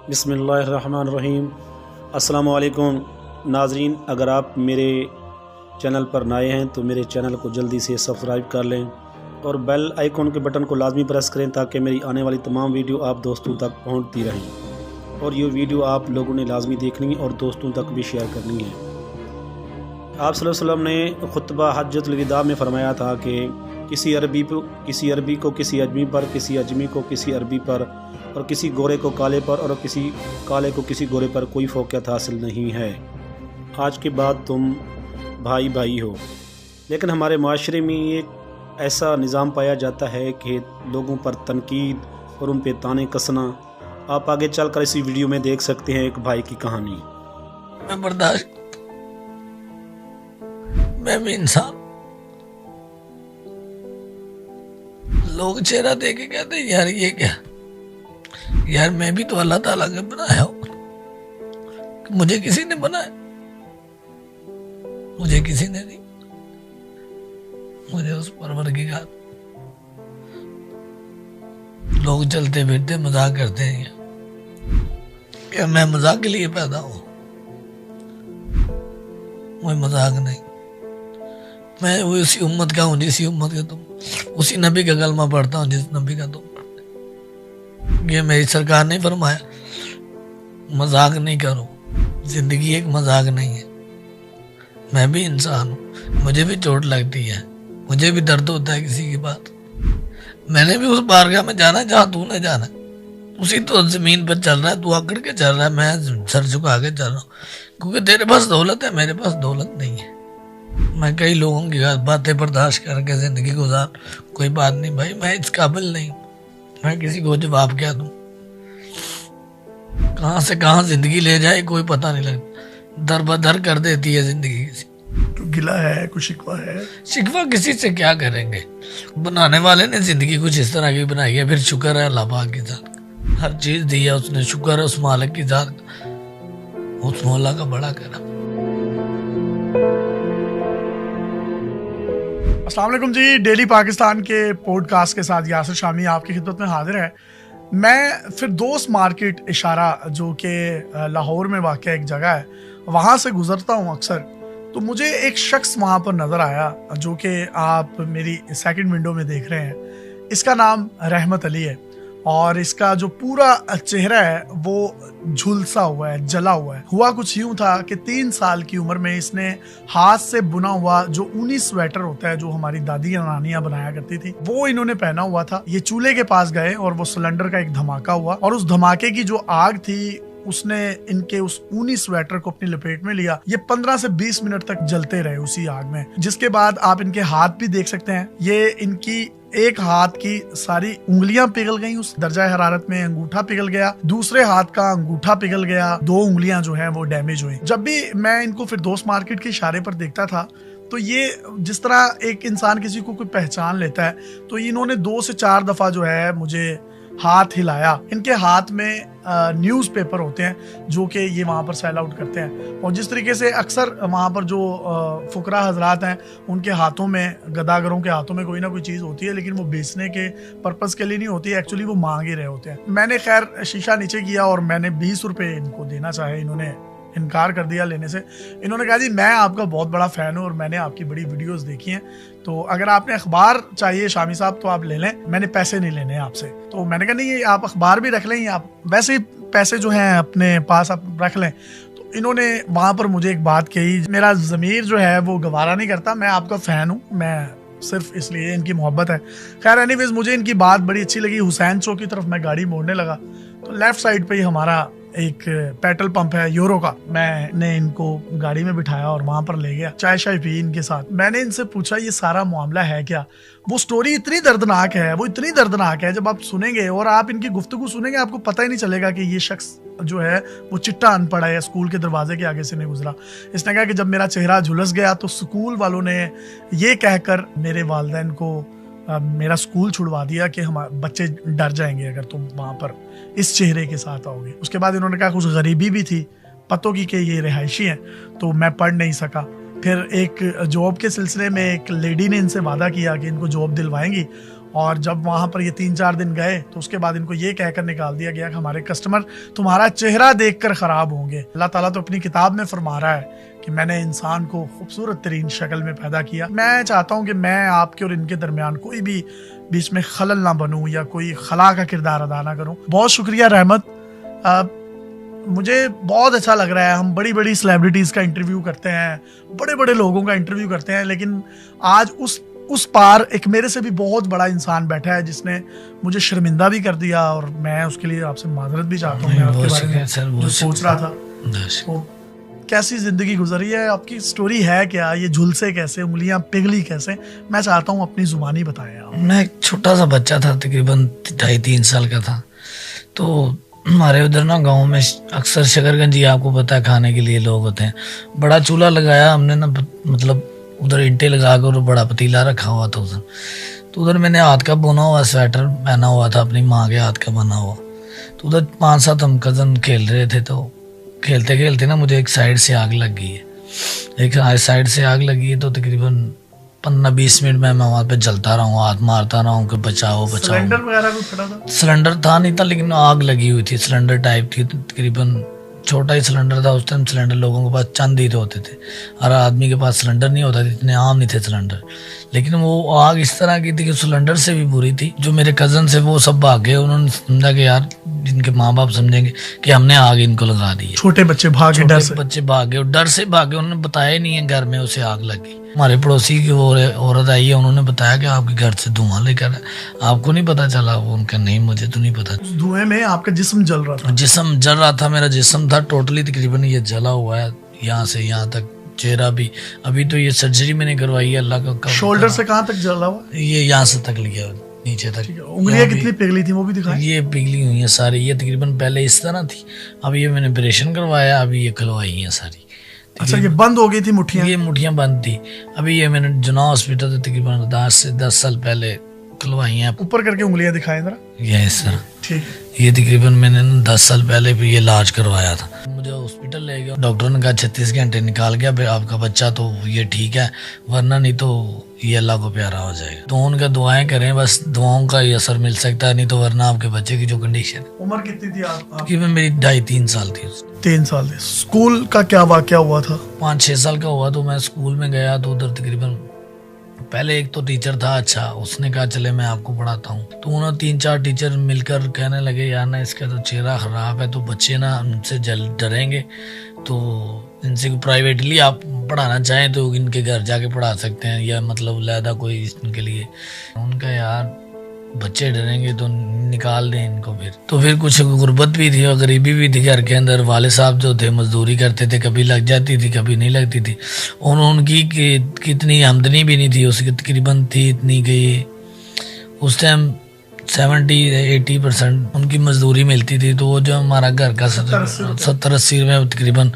بسم اللہ الرحمن الرحیم۔ السلام علیکم ناظرین، اگر آپ میرے چینل پر نئے ہیں تو میرے چینل کو جلدی سے سبسکرائب کر لیں اور بیل آئیکن کے بٹن کو لازمی پریس کریں تاکہ میری آنے والی تمام ویڈیو آپ دوستوں تک پہنچتی رہیں، اور یہ ویڈیو آپ لوگوں نے لازمی دیکھنی اور دوستوں تک بھی شیئر کرنی ہے۔ آپ صلی اللہ علیہ وسلم نے خطبہ حجۃ الوداع میں فرمایا تھا کہ کسی عربی کو کسی اجمی پر، کسی اجمی کو کسی عربی پر، اور کسی گورے کو کالے پر، اور کسی کالے کو کسی گورے پر کوئی فوقیت حاصل نہیں ہے۔ آج کے بعد تم بھائی بھائی ہو۔ لیکن ہمارے معاشرے میں ایک ایسا نظام پایا جاتا ہے کہ لوگوں پر تنقید اور ان پہ طعنے کسنا۔ آپ آگے چل کر اسی ویڈیو میں دیکھ سکتے ہیں ایک بھائی کی کہانی۔ میں برداشت، میں بھی انسان، لوگ چہرہ دے کے کہتے ہیں یار یہ کیا، یار میں بھی تو اللہ تعالیٰ کا بنایا ہوں، مجھے کسی نے بنایا، مجھے کسی نے نہیں، مجھے اس پروردگار۔ لوگ چلتے پھرتے مذاق کرتے ہیں کہ میں مذاق کے لیے پیدا ہوں، کوئی مذاق نہیں۔ میں وہ اسی امت کا ہوں جسی امت کا تم، اسی نبی کا کلمہ پڑھتا ہوں جس نبی کا تم پڑھتے۔ یہ میری سرکار نے فرمایا مذاق نہیں کرو، زندگی ایک مذاق نہیں ہے۔ میں بھی انسان ہوں، مجھے بھی چوٹ لگتی ہے، مجھے بھی درد ہوتا ہے کسی کی بات۔ میں نے بھی اس بارگاہ میں جانا ہے جہاں تو نے جانا ہے، اسی تو زمین پر چل رہا ہے، تو اکڑ کے چل رہا ہے، میں سر جھکا کے چل رہا ہوں، کیونکہ تیرے پاس دولت ہے، میرے پاس دولت نہیں ہے۔ میں کئی لوگوں کی باتیں برداشت کر کے زندگی گزار، کوئی بات نہیں بھائی، میں اس قابل نہیں ہوں، میں کسی کو جواب کیا دوں، کہاں سے کہاں زندگی لے جائے کوئی پتہ نہیں لگتا، در بدر کر دیتی ہے زندگی کسی۔ تو گلا ہے، کوئی شکوہ ہے؟ شکوہ کسی سے کیا کریں گے، بنانے والے نے زندگی کچھ اس طرح کی بنائی ہے، پھر شکر ہے اللہ پاک کی ذات کا، ہر چیز دی ہے اس نے، شکر ہے اس مالک کی ذات کا، اس مولا کا بڑا کرم۔ السلام علیکم جی، ڈیلی پاکستان کے پوڈ کاسٹ کے ساتھ یاسر شامی آپ کی خدمت میں حاضر ہے۔ میں فردوس مارکیٹ اشارہ جو کہ لاہور میں واقع ایک جگہ ہے، وہاں سے گزرتا ہوں اکثر، تو مجھے ایک شخص وہاں پر نظر آیا جو کہ آپ میری سیکنڈ ونڈو میں دیکھ رہے ہیں۔ اس کا نام رحمت علی ہے، اور اس کا جو پورا چہرہ ہے وہ جھلسا ہوا ہے، جلا ہوا ہے۔ ہوا کچھ یوں تھا کہ 3 سال کی عمر میں اس نے ہاتھ سے بنا ہوا جو اونی سویٹر ہوتا ہے جو ہماری دادی نانیاں بنایا کرتی تھی، وہ انہوں نے پہنا ہوا تھا۔ یہ چولہے کے پاس گئے اور وہ سلنڈر کا ایک دھماکہ ہوا، اور اس دھماکے کی جو آگ تھی اس نے ان کے اس اونی سویٹر کو اپنی لپیٹ میں لیا۔ یہ 15 سے 20 منٹ تک جلتے رہے اسی آگ میں، جس کے بعد آپ ان کے ہاتھ بھی دیکھ سکتے ہیں، یہ ان کی ایک ہاتھ کی ساری انگلیاں پگھل گئیں اس درجہ حرارت میں، انگوٹھا پگھل گیا، دوسرے ہاتھ کا انگوٹھا پگھل گیا، 2 انگلیاں جو ہیں وہ ڈیمیج ہوئی۔ جب بھی میں ان کو فردوس مارکیٹ کے اشارے پر دیکھتا تھا تو یہ جس طرح ایک انسان کسی کو کوئی پہچان لیتا ہے، تو انہوں نے 2 سے 4 دفعہ جو ہے مجھے ہاتھ ہلایا۔ ان کے ہاتھ میں نیوز پیپر ہوتے ہیں جو کہ یہ وہاں پر سیل آؤٹ کرتے ہیں، اور جس طریقے سے اکثر وہاں پر جو فقراء حضرات ہیں ان کے ہاتھوں میں، گداگروں کے ہاتھوں میں کوئی نہ کوئی چیز ہوتی ہے، لیکن وہ بیچنے کے پرپس کے لیے نہیں ہوتی ہے، ایکچولی وہ مانگ ہی رہے ہوتے ہیں۔ میں نے خیر شیشہ نیچے کیا اور میں نے 20 روپے ان کو دینا چاہے، انہوں نے انکار کر دیا لینے سے۔ انہوں نے کہا جی میں آپ کا بہت بڑا فین ہوں اور میں نے آپ کی بڑی ویڈیوز دیکھی ہیں، تو اگر آپ نے اخبار چاہیے شامی صاحب تو آپ لے لیں، میں نے پیسے نہیں لینے آپ سے۔ تو میں نے کہا نہیں، یہ آپ اخبار بھی رکھ لیں، آپ ویسے ہی پیسے جو ہیں اپنے پاس آپ رکھ لیں۔ تو انہوں نے وہاں پر مجھے ایک بات کہی، میرا ضمیر جو ہے وہ گوارا نہیں کرتا، میں آپ کا فین ہوں، میں صرف اس لیے ان کی محبت ہے۔ خیر اینی ویز مجھے ان کی بات بڑی اچھی لگی۔ حسین چوک کی طرف میں گاڑی موڑنے لگا تو لیفٹ سائڈ پہ ہی ہمارا ایک پیٹرول پمپ ہے یورو کا، میں نے ان کو گاڑی میں بٹھایا اور وہاں پر لے گیا، چائے شائے پی ان کے ساتھ۔ میں نے ان سے پوچھا یہ سارا معاملہ ہے کیا؟ وہ سٹوری اتنی دردناک ہے، وہ اتنی دردناک ہے، جب آپ سنیں گے اور آپ ان کی گفتگو سنیں گے آپ کو پتہ ہی نہیں چلے گا کہ یہ شخص جو ہے وہ چٹا ان پڑھ ہے یا اسکول کے دروازے کے آگے سے نہیں گزرا۔ اس نے کہا کہ جب میرا چہرہ جھلس گیا تو اسکول والوں نے یہ کہہ کر میرے والدین کو میرا اسکول چھڑوا دیا کہ ہم بچے ڈر جائیں گے اگر تم وہاں پر اس چہرے کے ساتھ آؤ گے۔ اس کے بعد انہوں نے کہا کچھ غریبی بھی تھی پتوں کی کہ یہ رہائشی ہیں، تو میں پڑھ نہیں سکا۔ پھر ایک جاب کے سلسلے میں ایک لیڈی نے ان سے وعدہ کیا کہ ان کو جاب دلوائیں گی، اور جب وہاں پر یہ 3-4 دن گئے تو اس کے بعد ان کو یہ کہہ کر نکال دیا گیا کہ ہمارے کسٹمر تمہارا چہرہ دیکھ کر خراب ہوں گے. اللہ تعالیٰ تو اپنی کتاب میں فرما رہا ہے کہ میں نے انسان کو خوبصورت ترین شکل میں پیدا کیا. میں چاہتا ہوں کہ میں آپ کے اور ان کے درمیان کوئی بھی بیچ میں خلل نہ بنوں یا کوئی خلا کا کردار ادا نہ کروں. بہت شکریہ رحمت. مجھے بہت اچھا لگ رہا ہے. ہم بڑی بڑی سیلیبریٹیز کا انٹرویو کرتے ہیں, بڑے بڑے لوگوں کا انٹرویو کرتے ہیں, لیکن آج اس پار ایک میرے سے بھی بہت بڑا انسان بیٹھا ہے جس نے مجھے شرمندہ بھی کر دیا, اور میں اس کے لیے آپ سے معذرت بھی چاہتا ہوں. میں آپ کے بارے میں جو سوچ رہا تھا. تو کیسی زندگی گزری ہے آپ کی, سٹوری ہے کیا, یہ جھلسے کیسے, انگلیاں پگھلی کیسے, میں چاہتا ہوں اپنی زبانی بتائیں آپ. میں ایک چھوٹا سا بچہ تھا, تقریباً 2.5-3 سال کا تھا. تو ہمارے ادھر نا گاؤں میں اکثر شکر گنجی آپ کو پتہ ہے کھانے کے لیے لوگ ہوتے ہیں. بڑا چولہا لگایا ہم نے نا, مطلب ادھر اینٹیں لگا کر بڑا پتیلا رکھا ہوا تھا ادھر. تو ادھر میں نے ہاتھ کا بنا ہوا سویٹر پہنا ہوا تھا, اپنی ماں کے ہاتھ کا بنا ہوا. تو ادھر 5-7 ہم کزن کھیل رہے تھے. تو کھیلتے کھیلتے نا مجھے ایک سائڈ سے آگ لگ گئی ہے. ایک سائڈ سے آگ لگی ہے. تو تقریباً 15-20 منٹ میں وہاں پہ جلتا رہا ہوں, ہاتھ مارتا رہا ہوں کہ بچاؤ بچاؤ. سلنڈر وغیرہ کوئی کھڑا تھا؟ سلنڈر تھا نہیں تھا, لیکن آگ لگی ہوئی تھی. سلنڈر ٹائپ تھی, تقریباً چھوٹا ہی سلنڈر تھا. اس ٹائم سلنڈر لوگوں کے پاس چند ہی ہوتے تھے, ہر آدمی کے پاس سلنڈر نہیں ہوتا تھا, اتنے عام نہیں تھے سلنڈر. لیکن وہ آگ اس طرح کی تھی کہ سلنڈر سے بھی بری تھی. جو میرے کزن سے وہ سب بھاگ گئے. انہوں نے سمجھا کہ یار جن کے ماں باپ سمجھیں گے کہ ہم نے آگ ان کو لگا دی ہے. چھوٹے بچے بھاگے, ڈر سے بچے بھاگے, اور ڈر سے بھاگے. انہوں نے بتایا ہی نہیں ہے گھر میں اسے آگ لگ گئی. ہمارے پڑوسی کی وہ عورت آئی ہے, انہوں نے بتایا کہ آپ کے گھر سے دھواں لے کر آپ کو نہیں پتا چلا. وہ ان کا نہیں, مجھے تو نہیں پتا. اس دھوئیں میں آپ کا جسم جل رہا تھا؟ جسم جل رہا تھا, میرا جسم تھا ٹوٹلی تقریباً یہ جلا ہوا ہے, یہاں سے یہاں تک. چہرہ بھی ابھی تو یہ سرجری میں نے کروائی ہے, اللہ کا. شولڈر سے کہاں تک جلا ہوا؟ یہ یہاں سے تک لیا نیچے تک. انگلیاں کتنی پگھلی تھی وہ بھی دکھائیں. یہ پگھلی ہوئی ہیں ساری. یہ تقریباً پہلے اس طرح تھی, اب یہ میں نے آپریشن کروایا, ابھی یہ کھلوائی ہیں ساری. اچھا, یہ بند ہو گئی تھی مٹھیاں؟ یہ مٹھیاں بند تھی. ابھی یہ میں نے جناح ہاسپٹل سے تقریباً 10 سال پہلے کھلوائی ہیں. اوپر کر کے انگلیاں دکھائیں ذرا. یہ اس طرح. ٹھیک. یہ تقریباً میں نے 10 سال پہلے بھی یہ علاج کروایا تھا. مجھے ہاسپٹل لے گیا, ڈاکٹر نے کہا 36 گھنٹے نکال گیا آپ کا بچہ, تو یہ ٹھیک ہے, ورنہ نہیں تو یہ اللہ کو پیارا ہو جائے گا. تو ان کا دعائیں کریں, بس دعاؤں کا یہ اثر مل سکتا ہے, نہیں تو ورنہ آپ کے بچے کی جو کنڈیشن. عمر کتنی تھی آپ؟ تقریباً میری 2.5-3 سال تھی. 3 سال تھی. اسکول کا کیا واقعہ ہوا تھا؟ 5-6 سال کا ہوا. تو میں اسکول میں گیا, تو ادھر تقریباً پہلے ایک تو ٹیچر تھا اچھا, اس نے کہا چلے میں آپ کو پڑھاتا ہوں. تو انہوں 3-4 ٹیچر مل کر کہنے لگے یار نا اس کا تو چہرہ خراب ہے, تو بچے نا ان سے ڈریں گے, تو ان سے پرائیویٹلی آپ پڑھانا چاہیں تو ان کے گھر جا کے پڑھا سکتے ہیں, یا مطلب علیحدہ کوئی ان کے لیے. ان کا یار بچے ڈریں گے تو نکال دیں ان کو. تو پھر کچھ غربت بھی تھی اور غریبی بھی تھی گھر کے اندر. والد صاحب جو تھے مزدوری کرتے تھے, کبھی لگ جاتی تھی کبھی نہیں لگتی تھی. ان کی اتنی آمدنی بھی نہیں تھی, اس کی تقریباً تھی اتنی کہ اس ٹائم 70-80% ان کی مزدوری ملتی تھی. تو وہ جو ہمارا گھر کا 70-80 روپے تقریباً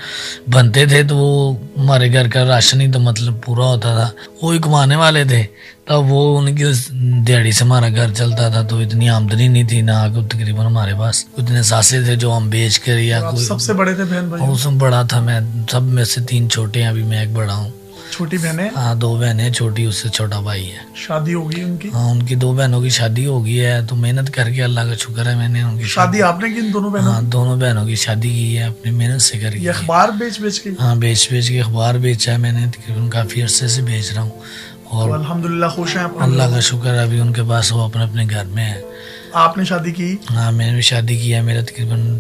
بنتے تھے, تو وہ ہمارے گھر کا راشن ہی تو مطلب پورا ہوتا تھا. وہی کمانے والے تھے, تب وہ ان کی دیہڑی سے ہمارا گھر چلتا تھا. تو اتنی آمدنی نہیں تھی نا, تقریباً ہمارے پاس اتنے ساسے تھے جو ہم بیچ کر, یا کوئی. سب سے بڑے تھے بہن بھائی؟ اس میں بڑا تھا میں, سب میں سے 3 چھوٹے ہیں, ابھی میں ایک بڑا ہوں. چھوٹی بہنیں؟ ہاں 2 بہنیں, چھوٹی اس سے چھوٹا بھائی ہے. شادی ہو گئی ان کی؟ ہاں ان کی 2 بہنوں کی شادی ہو گئی ہے. تو محنت کر کے, اللہ کا شکر ہے, میں نے ان کی شادی آپ نے کی ان دونوں بہنوں؟ ہاں دونوں بہنوں کی شادی کی ہے, اپنی محنت سے کر کے. اخبار بیچ کے؟ ہاں بیچ کے اخبار بیچا ہے میں نے, تقریباً کافی عرصے سے بیچ رہا ہوں. اور الحمدللہ خوش ہیں اللہ کا شکر ہے, ابھی ان کے پاس وہ اپنے گھر میں ہے. آپ نے شادی کی؟ ہاں میں نے بھی شادی کی ہے. میرا تقریباً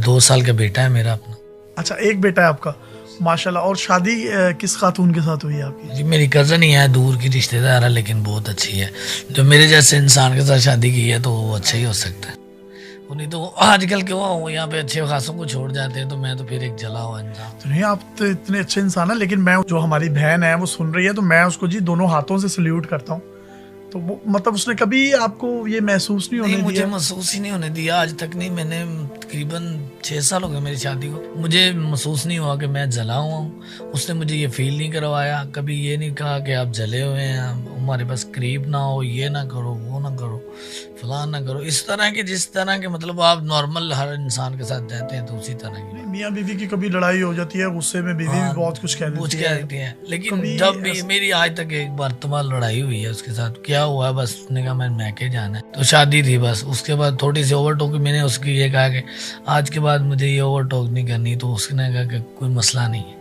2 سال کا بیٹا ہے میرا اپنا. اچھا, ایک بیٹا ہے آپ کا, ماشاءاللہ. اور شادی کس خاتون کے ساتھ ہوئی ہے آپ کی؟ جی میری کزن ہی ہے, دور کی رشتہ دار ہے, لیکن بہت اچھی ہے. جو میرے جیسے انسان کے ساتھ شادی کی ہے تو وہ اچھا ہی ہو سکتا ہے. نہیں تو آج کل کے وہ یہاں پہ اچھے خاصوں کو چھوڑ جاتے ہیں, تو میں تو پھر ایک جلا ہوا انسان. تو نہیں, آپ تو اتنے اچھے انسان ہیں, لیکن میں جو ہماری بہن ہے وہ سن رہی ہے, تو میں اس کو جی دونوں ہاتھوں سے سلیوٹ کرتا ہوں. تو وہ مطلب اس نے کبھی آپ کو یہ محسوس نہیں ہونے دیا؟ مجھے محسوس ہی نہیں ہونے دیا آج تک نہیں. میں نے تقریباً 6 سال ہو گئے میری شادی کو, مجھے محسوس نہیں ہوا کہ میں جلا ہوا ہوں. اس نے مجھے یہ فیل نہیں کروایا, کبھی یہ نہیں کہا کہ آپ جلے ہوئے ہیں, ہمارے پاس قریب نہ ہو, یہ نہ کرو وہ نہ کرو. فلاں نہ کرو، اس طرح کی، جس طرح کے مطلب آپ نارمل ہر انسان کے ساتھ رہتے ہیں تو اسی طرح کی میاں بیوی کی کبھی لڑائی ہو جاتی ہے، غصے میں بیوی بھی بہت کچھ کہہ دیتی ہے. لیکن جب بھی میری آج تک ایک بار تمہاری لڑائی ہوئی ہے اس کے ساتھ، کیا ہوا بس اس نے کہا میں میکے جانا ہے، تو شادی تھی بس، اس کے بعد تھوڑی سی اوور ٹوک، میں نے اس کی یہ کہا کہ آج کے بعد مجھے یہ اوور ٹوک نہیں کرنی، تو اس نے کہا کہ کوئی مسئلہ نہیں ہے.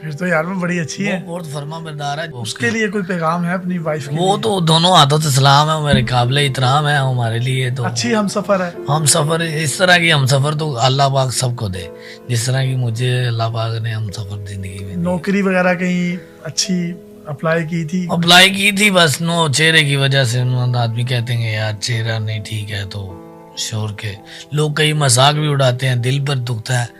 پھر تو یار میں بڑی اچھی ہے، بہت فرما بردار ہے. اس کے لیے کوئی پیغام ہے اپنی وائف کے وہ تو دونوں ہاتھوں سے سلام ہے، میرے قابل احترام ہے ہمارے لیے. تو اچھی ہم سفر ہے. ہم سفر اس طرح کی ہم سفر تو اللہ پاک سب کو دے، جس طرح کی مجھے اللہ پاک نے ہم سفر زندگی میں. نوکری وغیرہ کہیں اچھی اپلائی کی تھی؟ بس نو چہرے کی وجہ سے آدمی کہتے ہیں یار چہرہ نہیں ٹھیک ہے، تو شور کے لوگ کئی مذاق بھی اڑاتے ہیں، دل پر دکھتا ہے.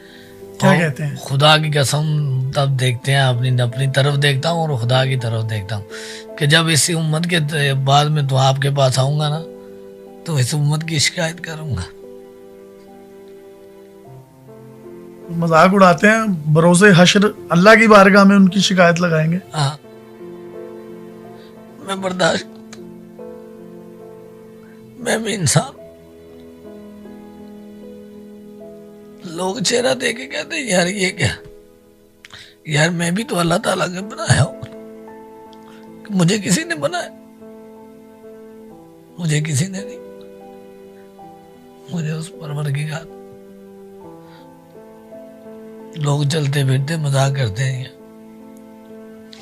کیا کہتے ہیں؟ خدا کی قسم تب دیکھتے ہیں، اپنی طرف دیکھتا ہوں اور خدا کی طرف دیکھتا ہوں کہ جب اس امت کے بعد میں تو آپ کے پاس آؤں گا نا، تو اس امت کی شکایت کروں گا. مذاق اڑاتے ہیں، بروز حشر اللہ کی بارگاہ میں ان کی شکایت لگائیں گے. ہاں میں برداشت، میں بھی انسان. لوگ چہرہ دے کے کہتے ہیں یار یہ کیا، یار میں بھی تو اللہ تعالیٰ کا بنایا ہوں، مجھے کسی نے بنایا، مجھے کسی نے نہیں، مجھے اس پروردگار. لوگ چلتے پھرتے مذاق کرتے ہیں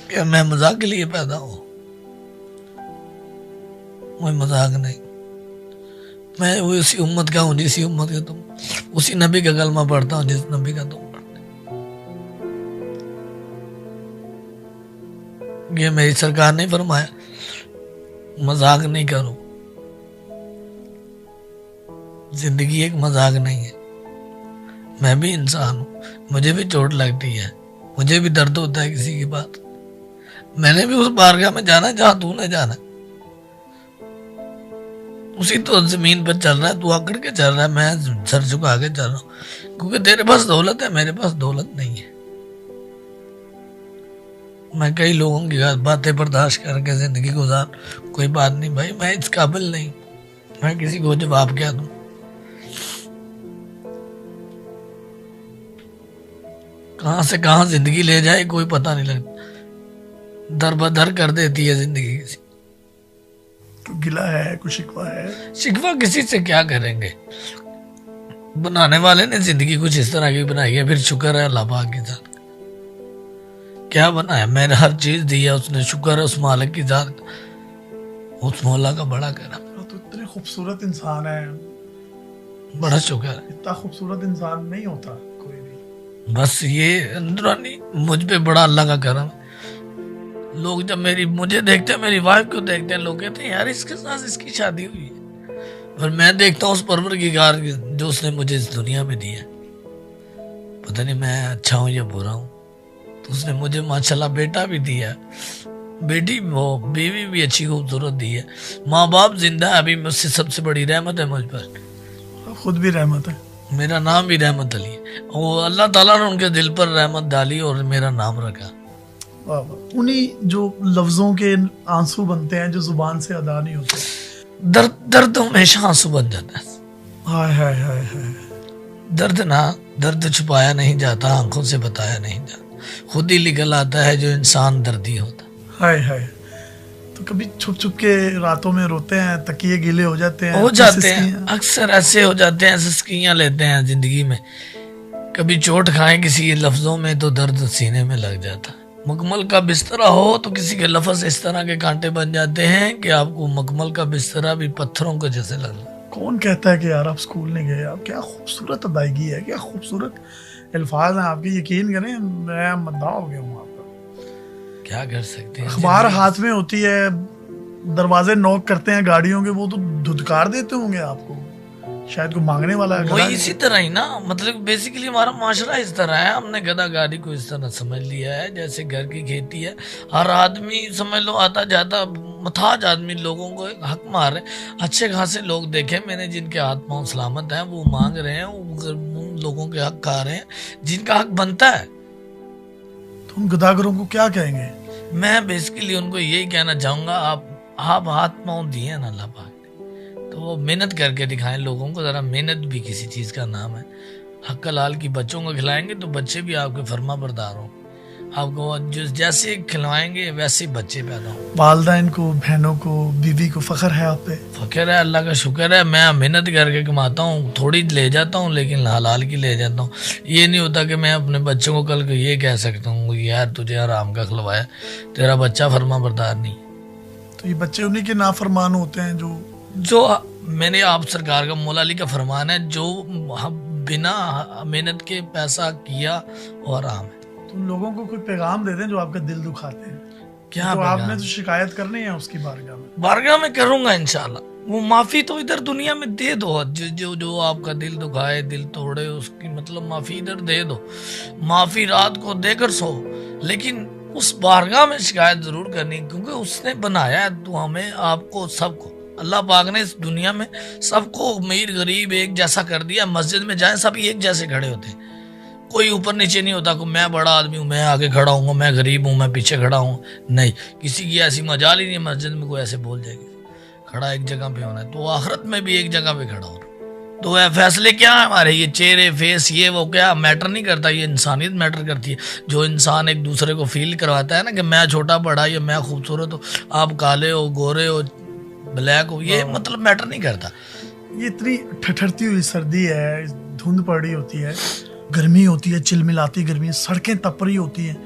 کہ میں مذاق کے لیے پیدا ہوں، میں مذاق نہیں. میں اسی امت کا ہوں جسی امت کا تم، اسی نبی کا کلمہ پڑھتا ہوں جس نبی کا تم پڑھتے. یہ میری سرکار نے فرمایا مذاق نہیں کرو، زندگی ایک مذاق نہیں ہے. میں بھی انسان ہوں، مجھے بھی چوٹ لگتی ہے، مجھے بھی درد ہوتا ہے کسی کی بات. میں نے بھی اس بارگاہ میں جانا جہاں تو نے جانا، اسی تو زمین پر چل رہا ہے، تو آکڑ کے چل رہا ہے، میں سر جھکا کے چل رہا ہوں، کیونکہ تیرے پاس دولت ہے، میرے پاس دولت نہیں ہے. میں کئی لوگوں کی باتیں برداشت کر کے زندگی گزار، کوئی بات نہیں بھائی، میں اس قابل نہیں، میں کسی کو جواب کیا دوں. کہاں سے کہاں زندگی لے جائے کوئی پتہ نہیں لگتا، در بدر کر دیتی ہے زندگی. کسی کوئی گلہ ہے، کوئی شکوہ ہے؟ شکوہ کسی سے کیا کریں گے، بنانے والے نے زندگی کچھ اس طرح کی بنائی ہے، پھر شکر ہے اللہ پاک کی ذات. کیا بنایا، میں نے ہر چیز دی ہے اس نے، شکر ہے اس مالک کی ذات، اس مولا کا بڑا کرم. تو اتنے خوبصورت انسان ہے، بڑا شکر ہے. اتنا خوبصورت انسان نہیں ہوتا کوئی بھی. بس یہ اندرونی مجھ پہ بڑا اللہ کا کرم. لوگ جب مجھے دیکھتے ہیں، میری وائف کو دیکھتے ہیں، لوگ کہتے ہیں یار اس کے ساتھ اس کی شادی ہوئی ہے، اور میں دیکھتا ہوں اس پروردگار جو اس نے مجھے اس دنیا میں دیا. پتہ نہیں میں اچھا ہوں یا برا ہوں، تو اس نے مجھے ماشاءاللہ بیٹا بھی دیا، بیٹی وہ بیوی بھی اچھی خوبصورت دی ہے، ماں باپ زندہ ہے، ابھی مجھ سے سب سے بڑی رحمت ہے مجھ پر. خود بھی رحمت ہے، میرا نام بھی رحمت علی ہے، وہ اللہ تعالیٰ نے ان کے دل پر رحمت ڈالی اور میرا نام رکھا. انہی جو لفظوں کے آنسو بنتے ہیں جو زبان سے ادا نہیں ہوتے. درد ہمیشہ آنسو بن جاتا ہے. ہائے ہائے ہائے ہائے. درد چھپایا نہیں جاتا، آنکھوں سے بتایا نہیں جاتا، خود ہی نکل آتا ہے جو انسان دردی ہوتا. ہائے ہائے. تو کبھی چھپ چھپ کے راتوں میں روتے ہیں، تکیے گیلے ہو جاتے ہیں؟ ہو جاتے ہیں، اکثر ایسے ہو جاتے ہیں، سسکیاں لیتے ہیں زندگی میں. کبھی چوٹ کھائیں کسی لفظوں میں تو درد سینے میں لگ جاتا ہے. مکمل کا بستر ہو تو کسی کے لفظ اس طرح کے کانٹے بن جاتے ہیں کہ آپ کو مکمل کا بستر بھی پتھروں کو جیسے لگ رہا. کون کہتا ہے کہ یار آپ اسکول نہیں گئے؟ آپ کیا خوبصورت ادائیگی ہے، کیا خوبصورت الفاظ ہیں آپ کے. یقین کریں میں مدعا ہو گیا ہوں آپ کا. کیا کر سکتے ہیں، اخبار ہاتھ میں ہوتی ہے، دروازے نوک کرتے ہیں گاڑیوں کے، وہ تو دھتکار دیتے ہوں گے آپ کو، شاید کوئی مانگنے والا ہے. وہی اسی طرح ہی نا، مطلب بیسیکلی ہمارا معاشرہ اس طرح ہے. ہم نے گدھا گاڑی کو اس طرح سمجھ لیا ہے جیسے گھر کی کھیتی ہے. ہر آدمی سمجھ لو آتا جاتا محتاج آدمی لوگوں کو حق مار رہے. اچھے خاصے لوگ دیکھیں میں نے جن کے ہاتھ پاؤں سلامت ہیں، وہ مانگ رہے ہیں، ان لوگوں کے حق کھا رہے ہیں جن کا حق بنتا ہے. تو ان گداگروں کو کیا کہیں گے؟ میں بیسیکلی ان کو یہی کہنا چاہوں گا، آپ ہاتھ پاؤں دیے نا اللہ پاک نے، تو تو وہ محنت کر کے دکھائیں لوگوں کو، ذرا محنت بھی کسی چیز کا نام ہے. حق حلال کی بچوں کو کھلائیں گے تو بچے بھی آپ کے فرما بردار ہوں. آپ کو جیسے کھلوائیں گے ویسے بچے پیدا ہوں. والدین کو، بہنوں کو، بیوی کو فخر ہے آپ پہ؟ فخر ہے، اللہ کا شکر ہے. میں محنت کر کے کماتا ہوں، تھوڑی لے جاتا ہوں لیکن حلال کی لے جاتا ہوں. یہ نہیں ہوتا کہ میں اپنے بچوں کو کل کو یہ کہہ سکتا ہوں یار تجھے حرام کا کھلوایا، تیرا بچہ فرما بردار نہیں. تو یہ بچے انہی کے نافرمان ہوتے ہیں جو میں نے آپ سرکار کا مولا علی کا فرمان ہے، جو بنا محنت کے پیسہ کیا وہ حرام ہے. تم لوگوں کو کوئی پیغام دے دیں جو آپ کا دل دکھاتے ہیں. کیا تو آپ نے تو شکایت کرنی ہے اس کی بارگاہ میں کروں گا انشاءاللہ. وہ معافی تو ادھر دنیا میں دے دو، جو آپ کا دل دکھائے، دل توڑے، اس کی مطلب معافی ادھر دے دو. معافی رات کو دے کر سو، لیکن اس بارگاہ میں شکایت ضرور کرنی، کیونکہ اس نے بنایا ہے تو ہمیں، آپ کو، سب کو. اللہ پاک نے اس دنیا میں سب کو امیر غریب ایک جیسا کر دیا. مسجد میں جائیں سب ایک جیسے کھڑے ہوتے ہیں، کوئی اوپر نیچے نہیں ہوتا. میں بڑا آدمی ہوں میں آگے کھڑا ہوں، میں غریب ہوں میں پیچھے کھڑا ہوں، نہیں. کسی کی ایسی مجال ہی نہیں مسجد میں کوئی ایسے بول جائے گی. کھڑا ایک جگہ پہ ہونا ہے. تو آخرت میں بھی ایک جگہ پہ کھڑا ہونا. تو فیصلے کیا ہیں ہمارے؟ یہ چہرے، فیس، یہ وہ کیا میٹر نہیں کرتا. یہ انسانیت میٹر کرتی ہے. جو انسان ایک دوسرے کو فیل کرواتا ہے نا کہ میں چھوٹا بڑا یا میں خوبصورت ہو، آپ کالے ہو، گورے ہو، بلیک ہو، یہ مطلب میٹر نہیں کرتا. یہ اتنی ٹھٹھرتی ہوئی سردی ہے، دھند پڑی ہوتی ہے، گرمی ہوتی ہے، چل ملاتی گرمی، سڑکیں تپری ہوتی ہیں،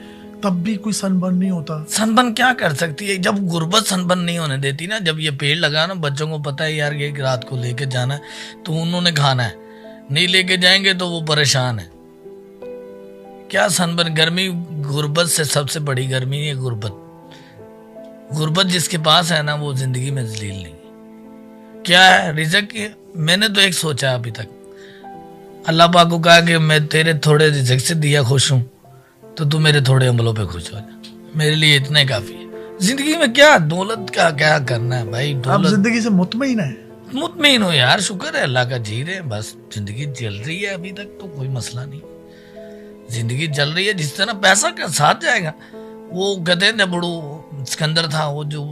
تب بھی کوئی سن برن نہیں ہوتا. سن برن کیا کر سکتی ہے؟ جب غربت سن برن نہیں ہونے دیتی نا. جب یہ پیڑ لگا نا، بچوں کو پتہ ہے یار یہ رات کو لے کے جانا ہے تو انہوں نے کھانا ہے، نہیں لے کے جائیں گے تو وہ پریشان ہے. کیا سن برن؟ گرمی غربت سے سب سے بڑی گرمی ہے غربت. غربت جس کے پاس ہے نا وہ زندگی میں ذلیل نہیں. کیا ہے رزق؟ میں نے تو ایک سوچا ابھی تک، اللہ پاک کو کہا کہ میں تیرے تھوڑے رزق سے دیا خوش ہوں تو تو میرے تھوڑے عملوں پہ خوش ہو جا. میرے لیے اتنا ہی کافی ہے. زندگی میں کیا دولت کا کیا کرنا ہے بھائی؟ آپ زندگی سے مطمئن ہیں؟ مطمئن ہو یار، شکر ہے اللہ کا، جی رہے ہیں بس. زندگی چل رہی ہے ابھی تک تو کوئی مسئلہ نہیں. زندگی چل رہی ہے. جس طرح پیسہ کا ساتھ جائے گا. وہ کہتے ہیں بڑو سکندر تھا، وہ جو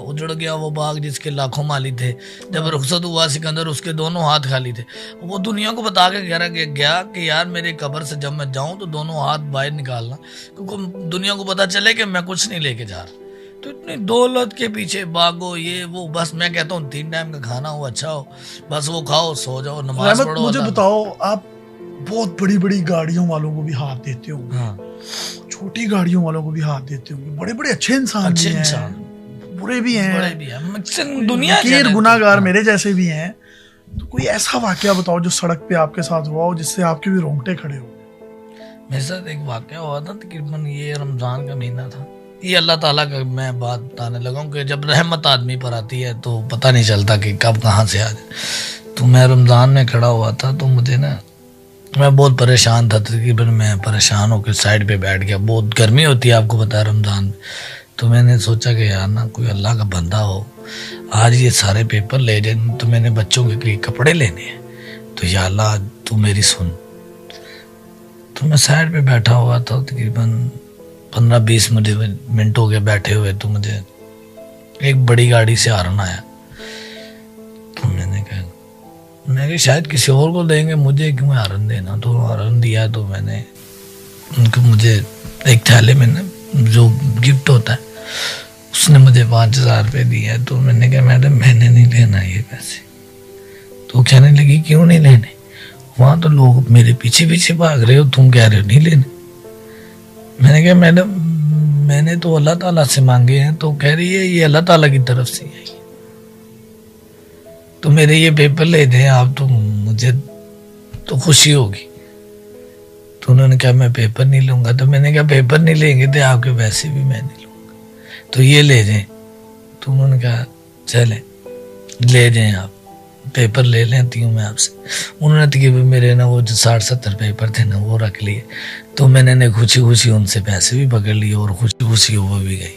اجڑ گیا وہ باغ جس کے لاکھوں مالی تھے. جب رخصت ہوا سکندر اس کے دونوں ہاتھ خالی تھے. وہ دنیا کو بتا کے گیا کہ یار میرے قبر سے جب میں جاؤں تو دونوں ہاتھ باہر نکالنا، کیونکہ دنیا کو پتا چلے کہ میں کچھ نہیں لے کے جا رہا. تو اتنی دولت کے پیچھے بھاگو، یہ وہ. بس میں کہتا ہوں 3 ٹائم کا کھانا ہو، اچھا ہو، بس وہ کھاؤ، سو جاؤ، نماز پڑھو. مجھے بتاؤ، آپ بہت بڑی بڑی گاڑیوں والوں کو بھی ہاتھ دیتے ہوں، چھوٹی گاڑیوں والوں کو بھی ہاتھ دیتے ہوں، بڑے بڑے اچھے انسان بھی ہیں، برے بھی ہیں، دنیا کے گناہگار میرے جیسے بھی ہیں. تو کوئی ایسا واقعہ بتاؤ جو سڑک پہ آپ کے ساتھ ہوا ہو جس سے آپ کے بھی رونگٹے کھڑے ہو. میرے ساتھ ایک واقعہ ہوا تھا، تقریباً یہ رمضان کا مہینہ تھا. یہ اللہ تعالیٰ کا میں بات بتانے لگا ہوں کہ جب رحمت آدمی پر آتی ہے تو پتہ نہیں چلتا کہ کب کہاں سے آ جائے. تو میں رمضان میں کھڑا ہوا تھا تو مجھے نا، میں بہت پریشان تھا. تقریباً میں پریشان ہو کے سائڈ پہ بیٹھ گیا. بہت گرمی ہوتی ہے آپ کو پتا ہے رمضان میں. تو میں نے سوچا کہ یار نا کوئی اللہ کا بندہ ہو، آج یہ سارے پیپر لے جائیں تو میں نے بچوں کے لیے کپڑے لینے ہیں، تو یا اللہ تو میری سن. تو میں سائڈ پہ بیٹھا ہوا تھا، تقریباً 15-20 منٹ ہو گئے بیٹھے ہوئے. تو مجھے ایک بڑی گاڑی سے ہارن آیا. تو میں نے کہا شاید کسی اور کو دیں گے، مجھے کیوں ہارن دینا. تو ہارن دیا تو میں نے ان کو، مجھے ایک تھیلے میں نا جو گفٹ ہوتا ہے اس نے مجھے 5000 روپے دیا. تو میں نے کہا میڈم میں نے نہیں لینا یہ پیسے. تو کہنے لگی کیوں نہیں لینے؟ وہاں تو لوگ میرے پیچھے پیچھے بھاگ رہے ہو، تم کہہ رہے ہو نہیں لینے. میں نے کہا میڈم میں نے تو اللہ تعالیٰ سے مانگے ہیں. تو کہہ رہی ہے یہ اللہ تعالیٰ کی طرف سے ہے، تو میرے یہ پیپر لے دیں آپ تو مجھے تو خوشی ہوگی. تو انہوں نے کہا میں پیپر نہیں لوں گا. تو میں نے کہا پیپر نہیں لیں گے تو آپ کے ویسے بھی میں نہیں لوں گا، تو یہ لے جائیں. تو انہوں نے کہا چلیں لے جائیں، آپ پیپر لے لیتی ہوں میں آپ سے. انہوں نے تقریباً میرے نا وہ جو 60-70 پیپر تھے نا وہ رکھ لیے. تو میں نے خوشی خوشی ان سے پیسے بھی پکڑ لیے اور خوشی خوشی وہ بھی گئی.